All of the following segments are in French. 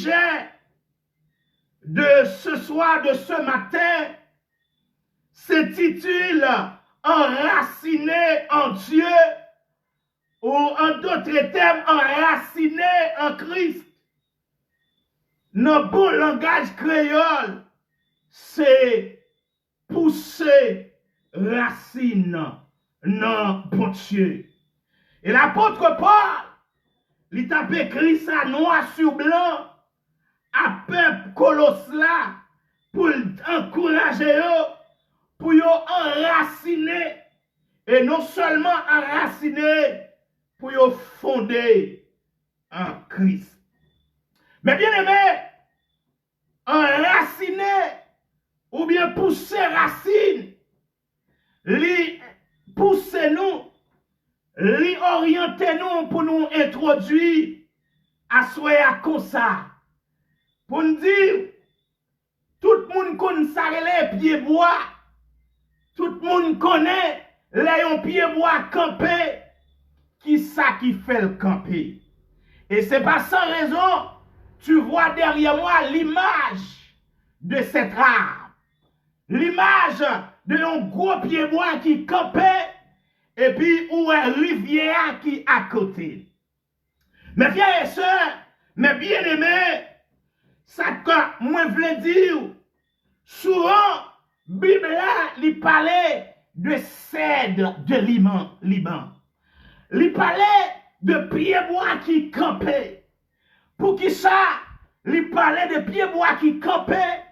sujet de ce soir, de ce matin, s'intitule Enraciné en Dieu, ou en d'autres termes, enraciné en Christ. Dans bon langage créole, c'est pousser racine dans bon Dieu. Et l'apôtre Paul, il t'a écrit ça noir sur blanc à peuple colosse là pour encourager eux, pour eux enraciner, et non seulement enraciner, pour eux fonder en Christ. Mais bien aimé, enraciner ou bien pousser racine, li pousser nous, li orienter nous pour nous introduire à soya comme ça. Pour nous dire, tout le monde connaît ça, les pieds bois. Tout le monde connaît les pieds bois campés. Qui ça qui fait le camper? Et c'est pas sans raison, tu vois derrière moi l'image de cet arbre. L'image de un gros pied bois qui campait et puis où est rivière qui à côté. Mes frères et sœurs, mes bien-aimés, ça que moi voulais dire, souvent, Bible là, il parlait de cèdre de Liban. Il parlait de pieds bois qui campaient. Pour qui ça, il parlait de pieds bois qui campaient,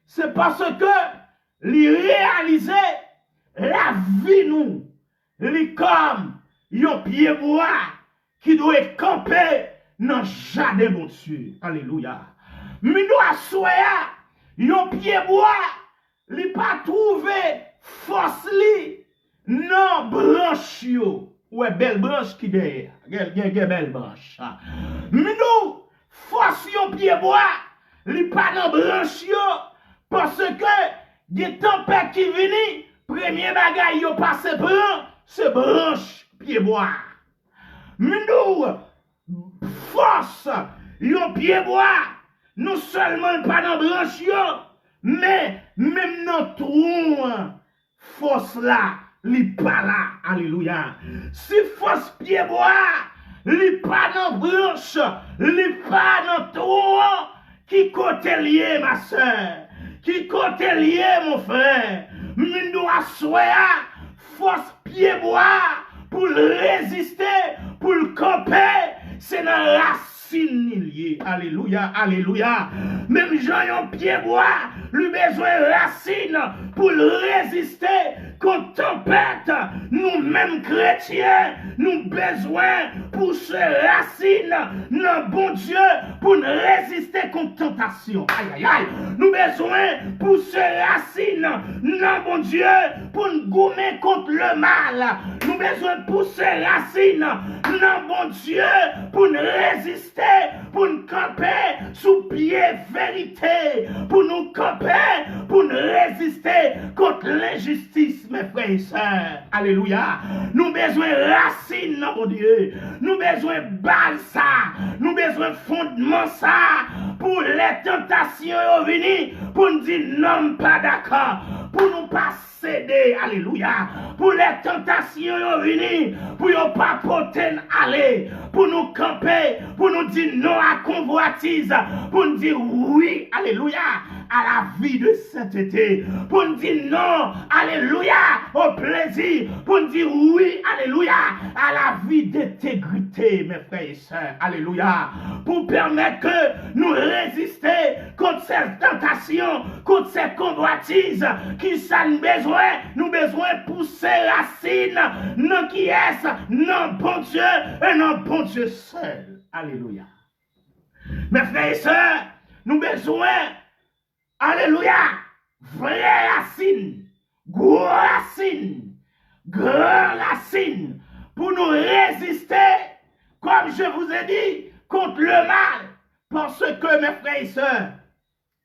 c'est parce que il réalisait la vie nous, il comme un pied bois qui doit camper dans le jardin mon Dieu. Alléluia. Mais nous assoya, un pied bois, il pas trouvé force li non branche yo. Ouais, belle branche qui derrière. Belle branche. Mais nous, force un pied bois, il pas dans branche yo parce que des tempêtes qui viennent, premier bagage yo passe prend, c'est branche pied bois. Mais nous, force un pied bois, non seulement pas dans branche yo, mais même dans tronc, force là, li pas là, alléluia. Si force pied bois, li pas dans branche, li pas dans tronc, qui côté lié ma soeur, qui côté lié mon frère, nous doit soya force pied bois pour résister, pour le camper, c'est dans la racine lié. Alléluia, alléluia. Même Jean un pied bois, lui besoin de racine pour résister contre tempête. Nous mêmes chrétiens, nous besoin pour se racine dans bon Dieu pour résister contre tentation. Aïe aïe aïe. Nous besoin pour se racine dans bon Dieu pour nous gommer contre le mal. Nous besoin pour se racine dans bon Dieu pour nous résister, pour nous camper sous pied vérité, pour nous camper, pour nous résister contre l'injustice, mes frères et sœurs. Alléluia. Nous besoin racine dans mon Dieu. Nous besoin base ça. Nous besoin fondement ça pour les tentations venir, pour nous dire non pas d'accord, pour nous pas céder. Alléluia. Pour les tentations venir, pour nous pas porter aller, pour nous camper, pour nous dire non à convoitise, pour nous dire oui, alléluia, à la vie de sainteté, pour nous dire non, alléluia, au plaisir, pour nous dire oui, alléluia, à la vie d'intégrité, mes frères et sœurs, alléluia, pour permettre que nous résister contre ces tentations, contre ces convoitises, qui ça nous besoin pousser racines, non qui est, non bon Dieu, et non bon Dieu seul, alléluia. Mes frères et sœurs, nous besoin, alléluia, vraie racine, gros racine, grand racine, pour nous résister, comme je vous ai dit, contre le mal. Parce que, mes frères et sœurs,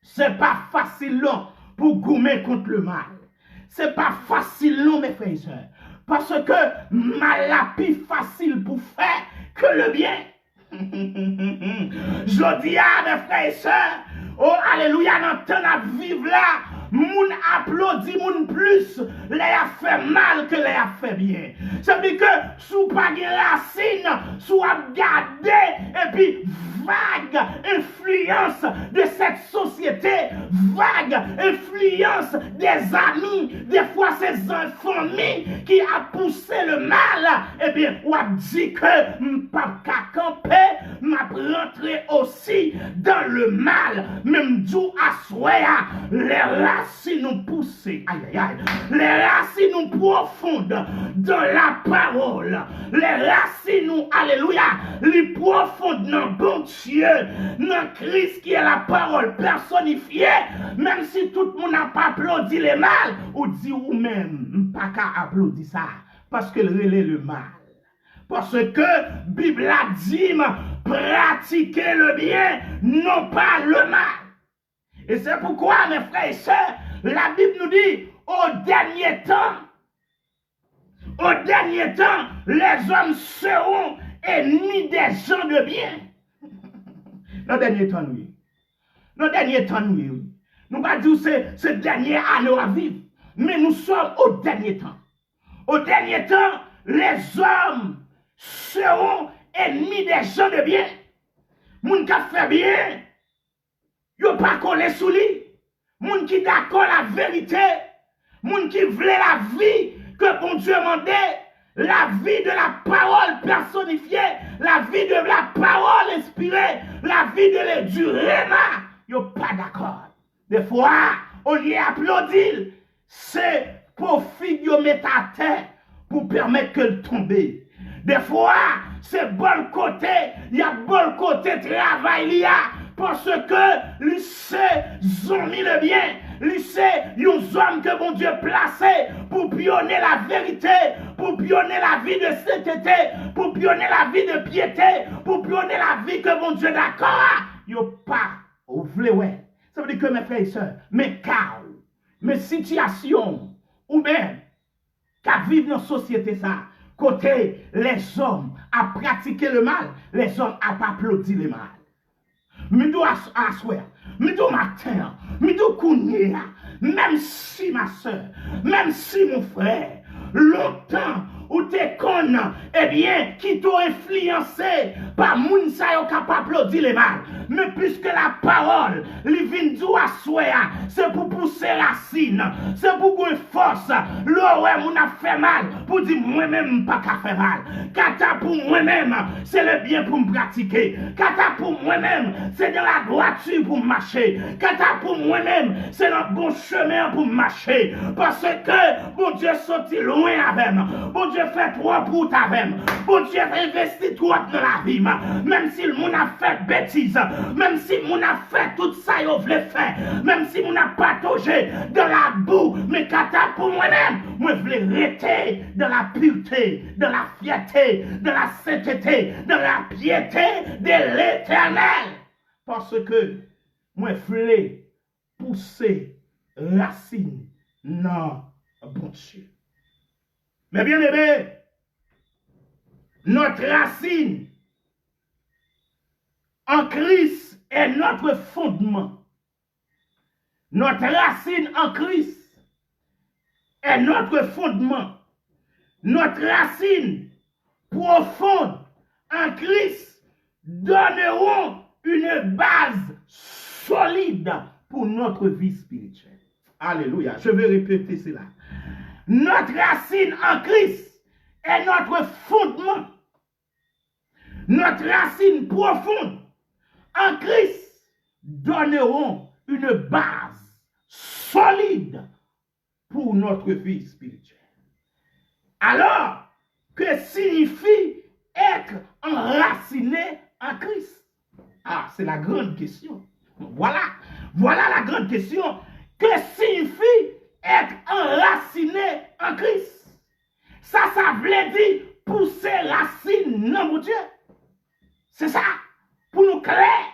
c'est pas facile non, pour gommer contre le mal. C'est pas facile non, mes frères et sœurs. Parce que mal la plus facile pour faire que le bien. Je dis à mes frères et sœurs, oh alléluia, dans le temps à vivre là, moun applaudit moun plus, les a fait mal que les a fait bien. Ça veut dire que sous pas de racine, sous a gardé, et puis vague influence de cette société, vague influence des amis, des fois ces familles qui a poussé le mal, eh bien, on a dit que m'papa camper, m'a rentré aussi dans le mal, même d'où à soya, les racines nous poussent, aïe aïe aïe, les racines nous profondes dans la parole, les racines nous, alléluia, les profondes dans bon Dieu, dans Christ qui est la parole personnifiée, même si tout le monde n'a pas applaudi le mal, ou dit ou même, pas qu'à applaudir ça, parce que relève le mal. Parce que Bible a dit, pratiquez le bien, non pas le mal. Et c'est pourquoi, mes frères et sœurs, la Bible nous dit, au dernier temps, les hommes seront ennemis des gens de bien. Dans le dernier temps, oui. Dans le dernier temps, oui. Nous ne pas dire que c'est dernier année à vivre, mais nous sommes au dernier temps. Au dernier temps, les hommes seront ennemis des gens de bien. Moun qui fait bien, yo pas collé sous lui. Moun qui d'accord la vérité, moun qui voulait la vie que bon Dieu mandait, la vie de la parole personnifiée, la vie de la parole inspirée, la vie de du réma, yo pas d'accord. Des fois, on y applaudit, c'est pour yo mettre à terre pour permettre qu'elle tombe. Des fois, c'est bon côté, il y a bon côté travail, il y a, parce que lui sait, ont mis le bien, lui sait, les hommes que mon Dieu placé pour pionner la vérité, pour pionner la vie de sainteté, pour pionner la vie de piété, pour pionner la vie que mon Dieu d'accord, il n'y a pas, au ouais. Ça veut dire que mes frères et sœurs, mes cas, mes situations, ou même, qu'à vivre dans la société ça, côté les hommes à pratiquer le mal, les hommes à applaudir le mal. Midou assoir, midou matin, midou kounye, même si ma soeur, même si mon frère, longtemps ou t'es con, eh bien, qui t'ont influencé par moun sa yo capable applaudir le mal. Mais puisque la parole, li vin dou assoya, c'est pour pousser racine, c'est pour qu'on force, l'eau ouais moun a fait mal, pour dire moi-même pas qu'à faire mal. Kata pour moi-même, c'est le bien pour me pratiquer. Kata pour moi-même, c'est dans la droiture pour marcher. Kata pour moi-même, c'est dans le bon chemin pour marcher. Parce que bon Dieu sorti loin avec moi. Bon Dieu fait trop pour avec moi. Bon Dieu investi trop dans la vie. Même si le monde a fait bêtise, même si le monde a fait tout ça, il voulait faire. Même si le monde a patogé dans la boue, mais kata pour moi-même, moi je voulais rester dans la pureté, dans la fierté, dans la sainteté, dans la piété de l'Éternel. Parce que moi je voulais pousser racine dans bon Dieu. Mais bien aimé, notre racine en Christ est notre fondement. Notre racine en Christ est notre fondement. Notre racine profonde en Christ donneront une base solide pour notre vie spirituelle. Alléluia. Je vais répéter cela. Notre racine en Christ est notre fondement. Notre racine profonde en Christ donneront une base solide pour notre vie spirituelle. Alors, que signifie être enraciné en Christ? Ah, c'est la grande question. Voilà la grande question. Que signifie être enraciné en Christ? Ça veut dire pousser racine dans mon Dieu. C'est ça, pour nous clair.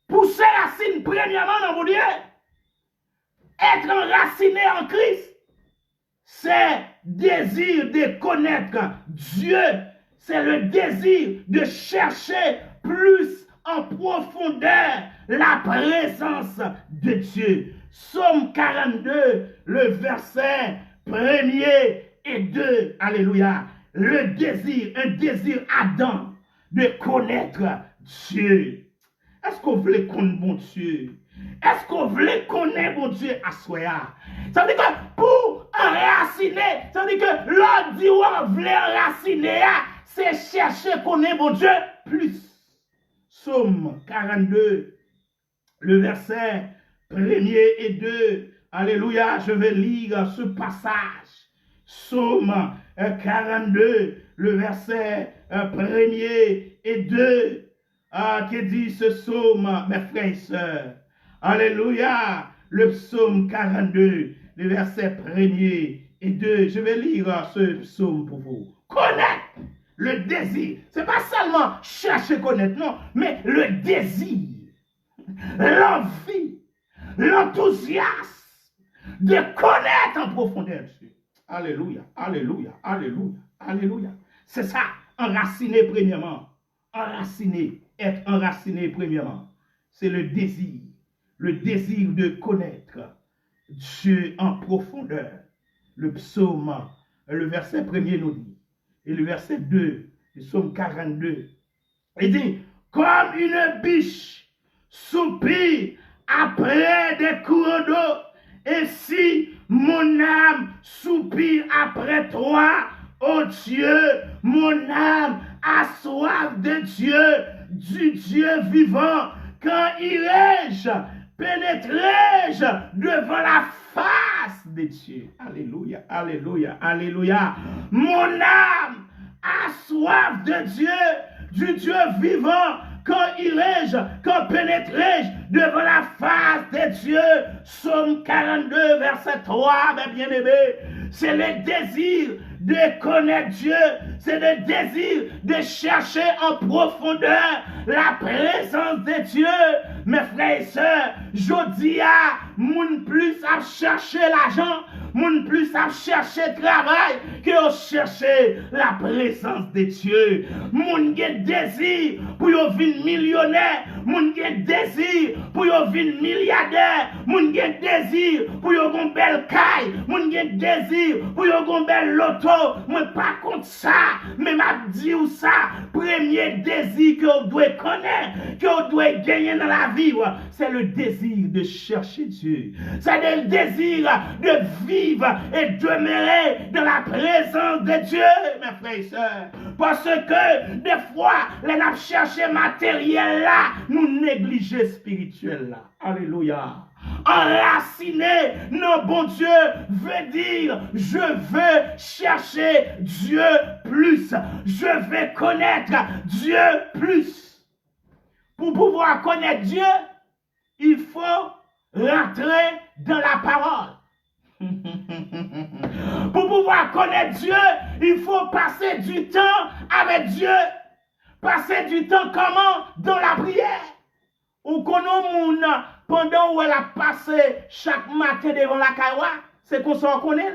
Pousser racine premièrement dans mon Dieu. Être enraciné en Christ, c'est désir de connaître Dieu, c'est le désir de chercher plus en profondeur la présence de Dieu. Psaume 42, le verset 1er et 2. Alléluia. Le désir, un désir ardent de connaître Dieu. Est-ce qu'on veut connaître bon Dieu? Est-ce qu'on veut connaître bon Dieu à soi? Ça veut dire que pour enraciner, ça veut dire que l'on dit on veut enraciner, c'est chercher connaître bon Dieu plus. Psaume 42, le verset 1er et 2. Alléluia, je vais lire ce passage. Psaume 42, le verset 1er et 2. Qui dit ce psaume, mes frères et sœurs. Alléluia, le psaume 42, le verset 1er et 2. Je vais lire ce psaume pour vous. Connaître le désir. Ce n'est pas seulement chercher connaître, non, mais le désir, l'envie, l'enthousiasme de connaître en profondeur Dieu. Alléluia, alléluia, alléluia, alléluia. C'est ça, enraciner premièrement. Enraciner, être enraciné premièrement. C'est le désir de connaître Dieu en profondeur. Le psaume, le verset 1er nous dit, et le verset 2, le psaume 42, il dit, comme une biche soupire après des courants d'eau, ainsi mon âme soupire après toi, ô Dieu, mon âme a soif de Dieu, du Dieu vivant. Quand irai-je, pénétrerai-je devant la face de Dieu? Alléluia, alléluia, alléluia. Mon âme a soif de Dieu, du Dieu vivant. Quand irai-je, quand pénétrerai-je devant la face de Dieu? Psaume 42, verset 3, mes bien-aimés. C'est le désir de connaître Dieu, c'est le désir de chercher en profondeur la présence de Dieu. Mes frères et sœurs, je dis à moun plus à chercher l'argent, moun plus à chercher travail que à chercher la présence de Dieu. Moun gen désir pour yo vin millionnaire, moun gen désir pour yo vin milliardaire, moun gen désir pour yo gon belle caille, moun gen désir pour yo gon belle loto. Moi pas contre ça, mais m'a dit ou ça, premier désir que vous devez connaître, que vous devez gagner dans la vie, c'est le désir de chercher Dieu. C'est le désir de vivre et demeurer dans la présence de Dieu, mes frères et sœurs. Parce que des fois, les n'a cherché matériel là, nous négligeons spirituel là. Alléluia. Enraciner, non, bon Dieu, veut dire, je veux chercher Dieu plus. Je veux connaître Dieu plus. Pour pouvoir connaître Dieu, il faut rentrer dans la parole. Pour pouvoir connaître Dieu, il faut passer du temps avec Dieu. Passer du temps comment? Dans la prière. Ou connaît moun pendant où elle a passé chaque matin devant la caïwa, c'est qu'on s'en connaît.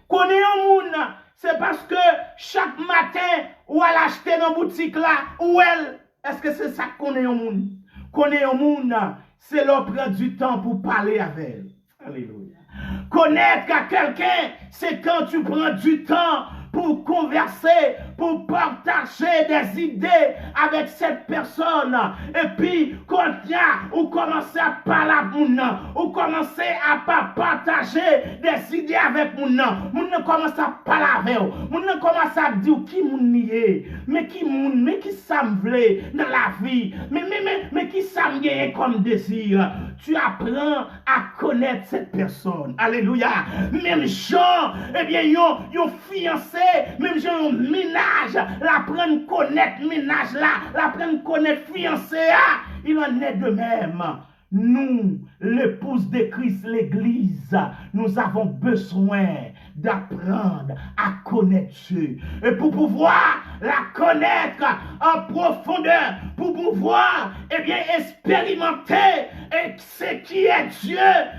Connaît un moun, c'est parce que chaque matin où elle a acheté dans la boutique là, où elle, est-ce que c'est ça qu'on connaît un moun? Connaît un moun, c'est leur prendre du temps pour parler avec elle. Alléluia. Connaître quelqu'un, c'est quand tu prends du temps pour converser, pour partager des idées avec cette personne. Et puis, quand vous commencez à parler à moun, ou commencez à partager des idées avec moun commence à parler avec vous. Moun commence à dire qui moun nié, mais qui ça me voulait dans la vie, mais qui ça me gagne comme désir. Tu apprends à connaître cette personne. Alléluia. Même gens, eh bien, yon fiancé, même gens, yon ménage, la prennent connaître ménage là, la prennent connaître fiancé là. Il en est de même. Nous, l'épouse de Christ, l'Église, nous avons besoin d'apprendre à connaître Dieu. Et pour pouvoir la connaître en profondeur, pour pouvoir, eh bien, expérimenter, et ce qui est Dieu,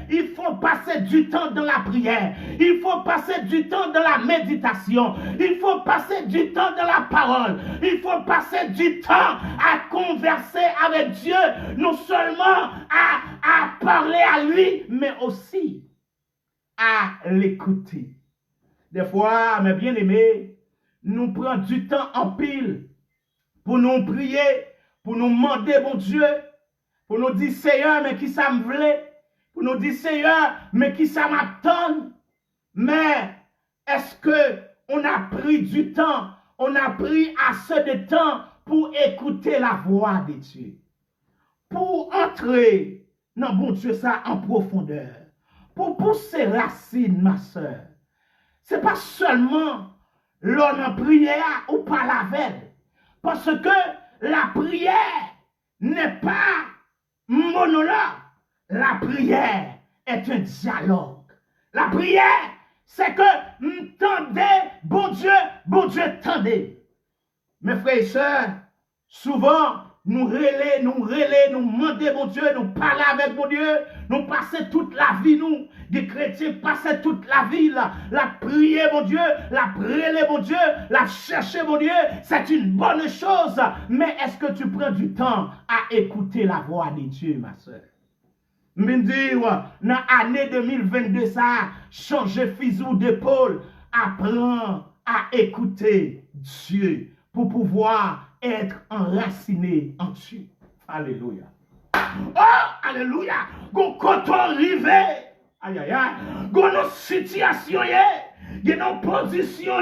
il faut passer du temps dans la prière. Il faut passer du temps dans la méditation. Il faut passer du temps dans la parole. Il faut passer du temps à converser avec Dieu, non seulement à parler à lui, mais aussi à l'écouter. Des fois, mes bien-aimés, nous prenons du temps en pile pour nous prier, pour nous demander, bon Dieu, pour nous dire, Seigneur, mais qui ça me voulait? Pour nous dire, Seigneur, mais qui ça m'attend? Mais est-ce que on a pris du temps, on a pris assez de temps pour écouter la voix de Dieu? Pour entrer dans bon Dieu ça en profondeur, pour pousser racines, ma soeur. Ce n'est pas seulement l'on en prière ou pas la veille. Parce que la prière n'est pas monologue. La prière est un dialogue. La prière, c'est que tendez, bon Dieu, tendez. Mes frères et sœurs, souvent, nous relais, nous demander, bon Dieu, nous parler avec bon Dieu, nous passer toute la vie, nous, des chrétiens, passer toute la vie, la prier, bon Dieu, la prier, bon Dieu, la chercher, bon Dieu, c'est une bonne chose, mais est-ce que tu prends du temps à écouter la voix de Dieu, ma soeur? Me dire, dans l'année 2022, ça, changer fusil d'épaule, apprends à écouter Dieu pour pouvoir être enraciné en Dieu. Alléluia. Oh, alléluia. Quand on arrive, aïe, aïe, aïe, quand nos situations, nos positions,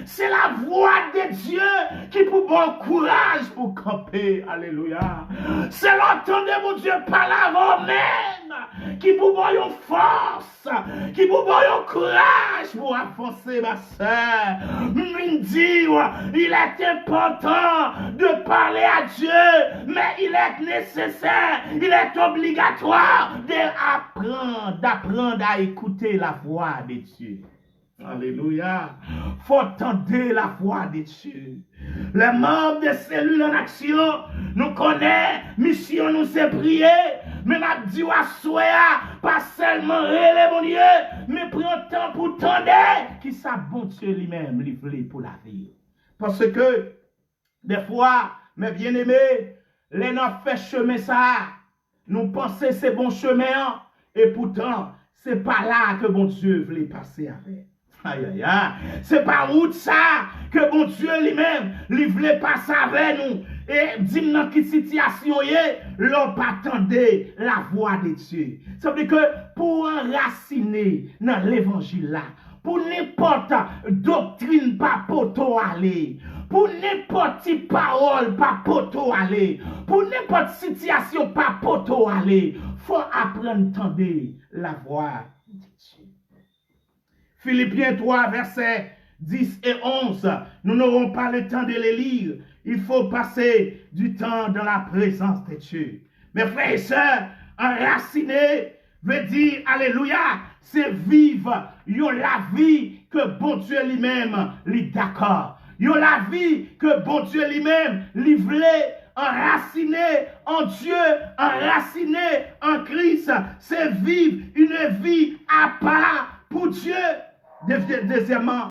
c'est la voix de Dieu qui peut bon courage pour camper. Alléluia. C'est l'entendre mon Dieu par la même qui peut bon force, qui peut bon courage pour avancer, ma soeur. Me dire, il est important de parler à Dieu, mais il est nécessaire, il est obligatoire d'apprendre à écouter la voix de Dieu. Alléluia. Faut entendre la voix de Dieu. Les membres des cellules en action, nous connaissons, mission nous c'est prier, mais m'a dit à souhait, pas seulement relais mon Dieu, mais prends temps pour tendre, qui ça bon Dieu lui-même livré pour la vie. Parce que, des fois, mes bien-aimés, les nous fait chemin ça, nous pensons c'est bon chemin, et pourtant, c'est pas là que bon Dieu voulait passer avec. Aïe, aïe, aïe. C'est pas route ça que bon Dieu lui-même, lui voulait passer avec nous. Et dis dans quelle situation l'on pas attendre la voix de Dieu. Ça veut dire que pour enraciner dans l'évangile là, pour n'importe doctrine pas poto aller, pour n'importe parole pas poto aller, pour n'importe situation pas poto aller, faut apprendre à entendre la voix de Dieu. Philippiens 3, versets 10 et 11. Nous n'aurons pas le temps de les lire. Il faut passer du temps dans la présence de Dieu. Mes frères et sœurs, enraciner veut dire, alléluia, c'est vivre la vie que bon Dieu lui-même lui d'accord. La vie que bon Dieu lui-même lui voulait. Enraciné en Dieu, enraciné en Christ, c'est vivre une vie à part pour Dieu. Deuxièmement,